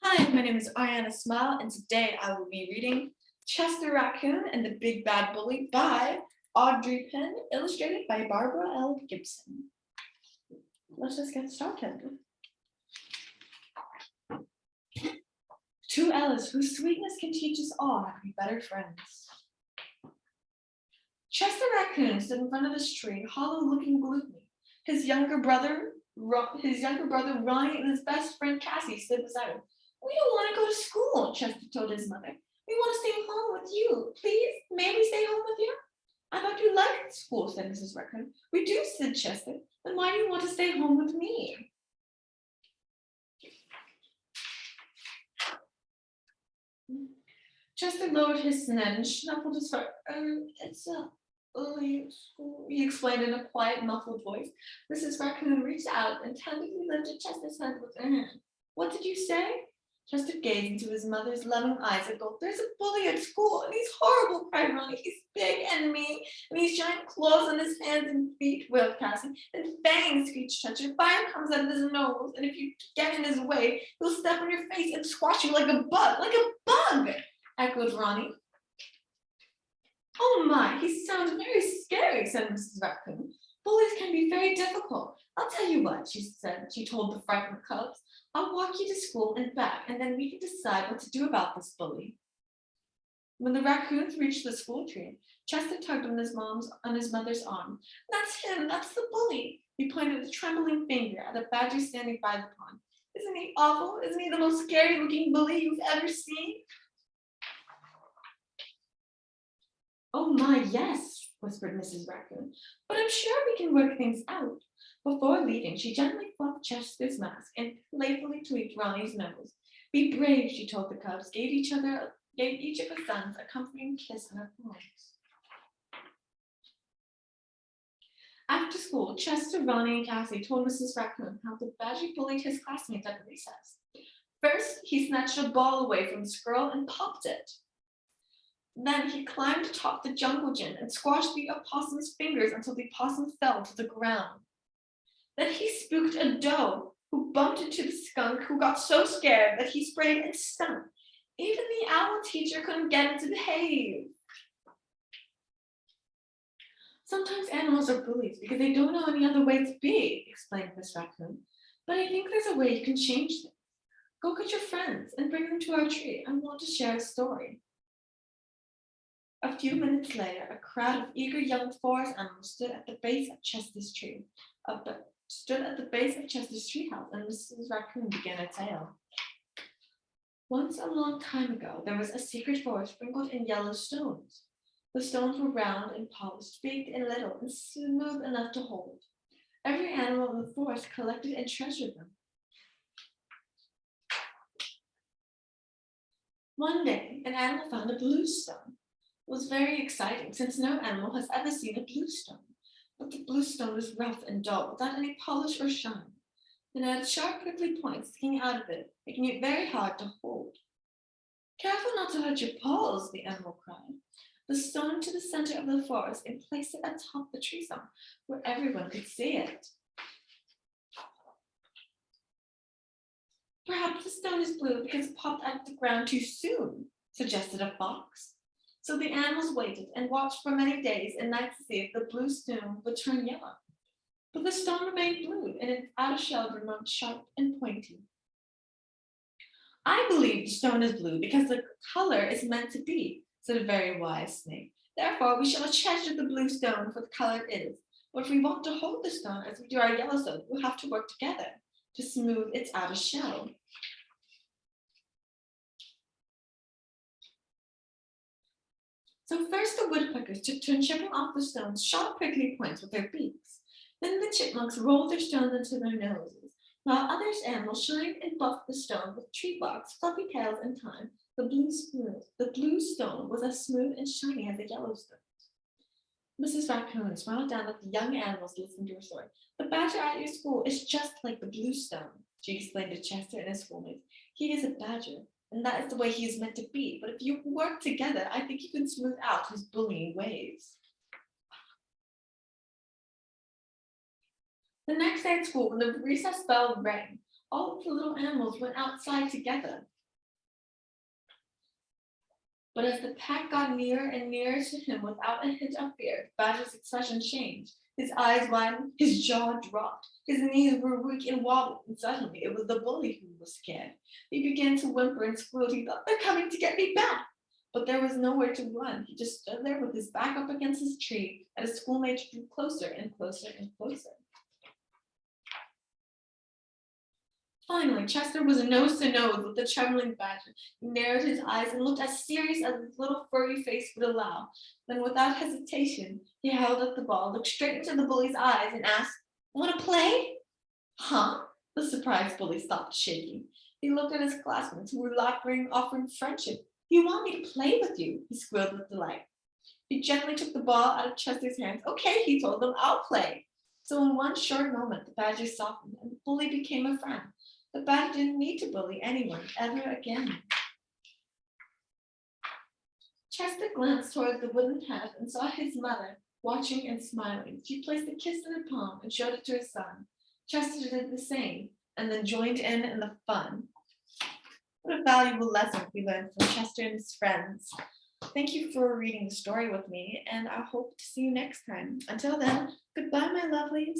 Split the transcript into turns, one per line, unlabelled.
Hi, my name is Ariana Smile, and today I will be reading Chester Raccoon and the Big Bad Bully by Audrey Penn, illustrated by Barbara L. Gibson. Let's just get started. Two L's whose sweetness can teach us all how to be better friends. Chester Raccoon stood in front of his tree, hollow-looking gloomy. His younger brother Ronnie, and his best friend Cassie stood beside him. "We don't want to go to school," Chester told his mother. "We want to stay home with you. Please, may we stay home with you?" "I thought you liked school," said Mrs. Raccoon. "We do," said Chester. "Then why do you want to stay home with me?" Chester lowered his head and snuffled his fur. It's a early school," he explained in a quiet, muffled voice. Mrs. Raccoon reached out and tentatively lifted Chester's hand with her hand. "What did you say?" Chester gazed into his mother's loving eyes and gulped. "There's a bully at school, and he's horrible," cried Ronnie. "He's big and mean, and he's giant claws on his hands and feet," wailed Cassie. "And fangs," screeched Chester. "Fire comes out of his nose, and if you get in his way, he'll step on your face and squash you like a bug." "Like a bug," echoed Ronnie. "Oh my, he sounds very scary," said Mrs. Raccoon. "Bullies can be very difficult. I'll tell you what," she said. She told the frightened cubs. "I'll walk you to school and back, and then we can decide what to do about this bully." When the raccoons reached the school tree, Chester tugged on his mother's arm. "That's him, that's the bully." He pointed a trembling finger at a badger standing by the pond. "Isn't he awful? Isn't he the most scary looking bully you've ever seen?" "Oh my, yes," whispered Mrs. Raccoon. "But I'm sure we can work things out." Before leaving, she gently fluffed Chester's mask and playfully tweaked Ronnie's nose. "Be brave," she told the cubs, gave each of her sons a comforting kiss on her foreheads. After school, Chester, Ronnie, and Cassie told Mrs. Raccoon how the badger bullied his classmates at recess. First, he snatched a ball away from the squirrel and popped it. Then he climbed atop the jungle gym and squashed the opossum's fingers until the opossum fell to the ground. Then he spooked a doe who bumped into the skunk, who got so scared that he sprayed and stunk. Even the owl teacher couldn't get him to behave. "Sometimes animals are bullies because they don't know any other way to be," explained Miss Raccoon. "But I think there's a way you can change things. Go get your friends and bring them to our tree. I want to share a story." A few minutes later, a crowd of eager young forest animals stood at the base of Chester's treehouse, and Mrs. Raccoon began a tale. "Once, a long time ago, there was a secret forest sprinkled in yellow stones. The stones were round and polished, big and little, and smooth enough to hold. Every animal in the forest collected and treasured them. One day, an animal found a blue stone. It was very exciting, since no animal has ever seen a blue stone. But the blue stone was rough and dull, without any polish or shine. It had sharp, prickly points sticking out of it, making it very hard to hold. "Careful not to hurt your paws," the animal cried. The stone to the center of the forest and placed it atop the tree stump, where everyone could see it. "Perhaps the stone is blue because it popped out of the ground too soon," suggested a fox. So the animals waited and watched for many days and nights to see if the blue stone would turn yellow. But the stone remained blue, and its outer shell remained sharp and pointy. "I believe the stone is blue because the color is meant to be," said a very wise snake. "Therefore, we shall treasure the blue stone for the color it is. But if we want to hold the stone as we do our yellow stone, we'll have to work together to smooth its outer shell." So first the woodpeckers took turns chipping off the stone's sharp prickly points with their beaks. Then the chipmunks rolled their stones into their noses, while other animals shined and buffed the stone with tree barks, fluffy tails, and time. The blue stone was as smooth and shiny as the yellow stone. Mrs. Raccoon smiled down at the young animals listening to her story. "The badger at your school is just like the blue stone," she explained to Chester and his schoolmates. "He is a badger, and that is the way he is meant to be. But if you work together, I think you can smooth out his bullying ways." The next day at school, when the recess bell rang, all of the little animals went outside together. But as the pack got nearer and nearer to him without a hint of fear, Badger's expression changed. His eyes widened, his jaw dropped, his knees were weak and wobbly, and suddenly it was the bully who was scared. He began to whimper and squeal. He thought, they're coming to get me back. But there was nowhere to run. He just stood there with his back up against his tree, and his schoolmates drew closer and closer and closer. Finally, Chester was nose to nose with the trembling Badger. He narrowed his eyes and looked as serious as his little furry face would allow. Then, without hesitation, he held up the ball, looked straight into the bully's eyes, and asked, "Want to play?" "Huh?" The surprised bully stopped shaking. He looked at his classmates who were laughing, offering friendship. "You want me to play with you?" he squealed with delight. He gently took the ball out of Chester's hands. "Okay," he told them, "I'll play." So in one short moment, the Badger softened and the bully became a friend. The Badger didn't need to bully anyone ever again. Chester glanced toward the wooden head and saw his mother watching and smiling. She placed a kiss in her palm and showed it to her son. Chester did the same and then joined in the fun. What a valuable lesson we learned from Chester and his friends. Thank you for reading the story with me, and I hope to see you next time. Until then, goodbye, my lovelies.